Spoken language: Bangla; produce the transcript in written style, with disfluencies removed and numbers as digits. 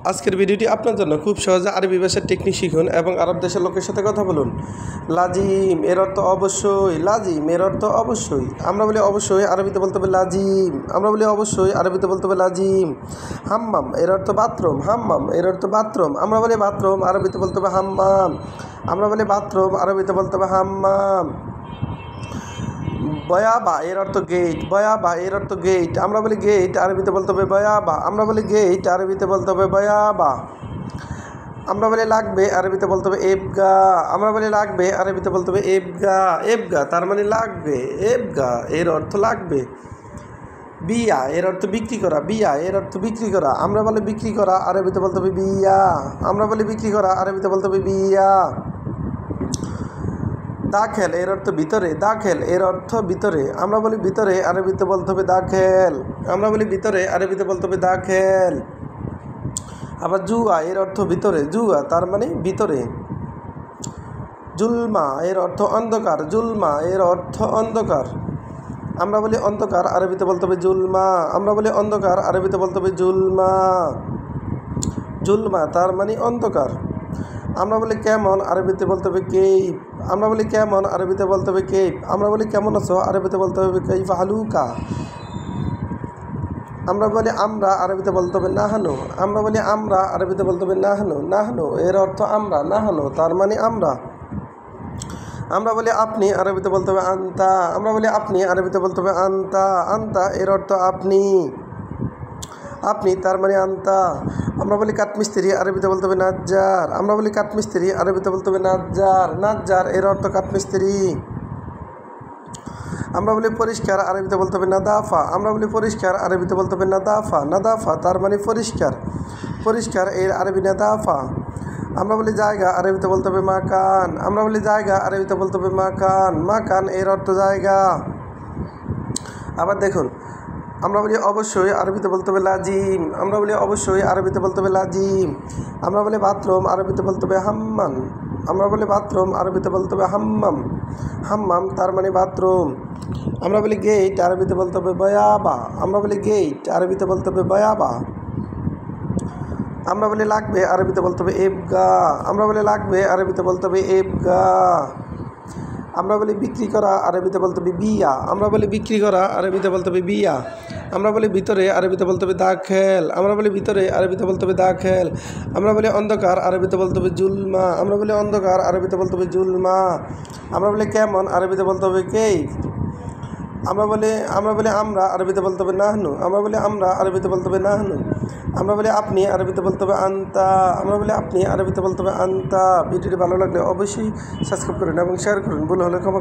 আজকের ভিডিওটি আপনার জন্য খুব সহজে আরবি ভাষার টেকনিক শিখুন এবং আরব দেশের লোকের সাথে কথা বলুন। লাজিম এর অর্থ অবশ্যই, লাজিম এর অর্থ অবশ্যই। আমরা বলি অবশ্যই, আরবিতে বলতে হবে লাজিম। আমরা বলি অবশ্যই, আরবিতে বলতে হবে লাজিম। হাম্মাম এর অর্থ বাথরুম, হাম্মাম এর অর্থ বাথরুম। আমরা বলি বাথরুম, আরবিতে বলতে হবে হাম্মাম। আমরা বলি বাথরুম, আরবিতে বলতে হবে হাম্মাম। বয়াবা এর অর্থ গেট, বয়াবা এর অর্থ গেট। আমরা বলি গেট, আরবিতে বলতে হবে বয়াবা। আমরা বলি গেট, আরবিতে বলতে হবে বয়াবা। আমরা বলি লাগবে, আরবিতে বলতে হবে এবগা। আমরা বলি লাগবে, আরবিতে বলতে হবে এবগা। এবগা তার মানে লাগবে, এবগা এর অর্থ লাগবে। বিয়া এর অর্থ বিক্রি করা, বিয়া এর অর্থ বিক্রি করা। আমরা বলি বিক্রি করা, আরবিতে বলতে হবে বিয়া। আমরা বলি বিক্রি করা, আরবিতে বলতে হবে বিয়া। দাখেল এর অর্থ ভিতরে, দাখেল এর অর্থ ভিতরে। আমরা বলি ভিতরে, আরবিতে বলতে হবে দাখেল। আমরা বলি ভিতরে, আরবিতে বলতে হবে দাখেল। আবার জুয়া এর অর্থ ভিতরে, জুয়া তার মানে ভিতরে। জুলমা এর অর্থ অন্ধকার, জুলমা এর অর্থ অন্ধকার। আমরা বলি অন্ধকার, আরবিতে বলতে হবে জুলমা। আমরা বলি অন্ধকার, আরবিতে বলতে হবে জুলমা। জুলমা তার মানে অন্ধকার। আমরা বলি কেমন, আরবিতে বলতে হবে কেইফ। আমরা বলি কেমন, আরবিতে বলতে হবে কেইফ। আমরা বলি কেমন আছো, আরবিতে বলতে হবে কেইফ হালুকা। আমরা বলি আমরা, আরবিতে বলতে হবে নাহানু। আমরা বলি আমরা, আরবিতে বলতে হবে নাহানু। নাহানু এর অর্থ আমরা, নাহানু তার মানে আমরা। আমরা বলি আপনি, আরবিতে বলতে হবে আন্তা। আমরা বলি আপনি, আরবিতে বলতে হবে আন্তা। আন্তা এর অর্থ আপনি, আপনি তার মানে আন্তা। আমরা বলি কাঠমিস্ত্রি, আরবিতে বলতে হবে নাজ্জার। আমরা বলি কাঠমিস্ত্রি, আরবিতে বলতে হবে নাজ্জার। নাজ্জার এর অর্থ কাঠমিস্ত্রি। আমরা বলি পরিষ্কার, আরবিতে বলতে হবে নাদাফা। আমরা বলি পরিষ্কার, আরবিতে বলতে হবে নাদাফা। নাদাফা তার মানে পরিষ্কার, পরিষ্কার এর আরবি নাদাফা। আমরা বলি জায়গা, আরবিতে বলতে হবে মাকান। আমরা বলি জায়গা, আরবিতে বলতে হবে মাকান। মাকান এর অর্থ জায়গা। আবার দেখুন, আমরা বলি অবশ্যই, আরবিতে বলতে হবে লাজিম। আমরা বলি অবশ্যই, আরবিতে বলতে হবে লাজিম। আমরা বলি বাথরুম, আরবিতে বলতে হবে হাম্মাম। আমরা বলি বাথরুম, আরবিতে বলতে হবে হাম্মাম। হাম্মাম তার মানে বাথরুম। আমরা বলি গেট, আরবিতে বলতে হবে বয়াবা। আমরা বলি গেট, আরবিতে বলতে হবে বয়াবা। আমরা বলি লাগবে, আরবিতে বলতে হবে এবগা। আমরা বলি লাগবে, আরবিতে বলতে হবে এবগা। আমরা বলি বিক্রি করা, আরবিতে বলতে হবে বিয়া। আমরা বলি বিক্রি করা, আরবিতে বলতে হবে বিয়া। আমরা বলি ভিতরে, আরবিতে বলতে হবে দাখেল। আমরা বলি ভিতরে, আরবিতে বলতে হবে দাখেল। আমরা বলি অন্ধকার, আরবিতে বলতে হবে জুলমা। আমরা বলি অন্ধকার, আরবিতে বলতে হবে জুলমা। আমরা বলি কেমন, আরবিতে বলতে হবে কেইফ। আমরা বলি আমরা, আরবিতে বলতে হবে নাহনু। আমরা বলি আমরা, আরবিতে বলতে হবে নাহনু। আমরা বলি আপনি, আরবিতে বলতে হবে আন্তা। আমরা বলি আপনি, আরবিতে বলতে হবে আন্তা। ভিডিওটি ভালো লাগলে অবশ্যই সাবস্ক্রাইব করুন এবং শেয়ার করুন। ভুল হলে ক্ষমা।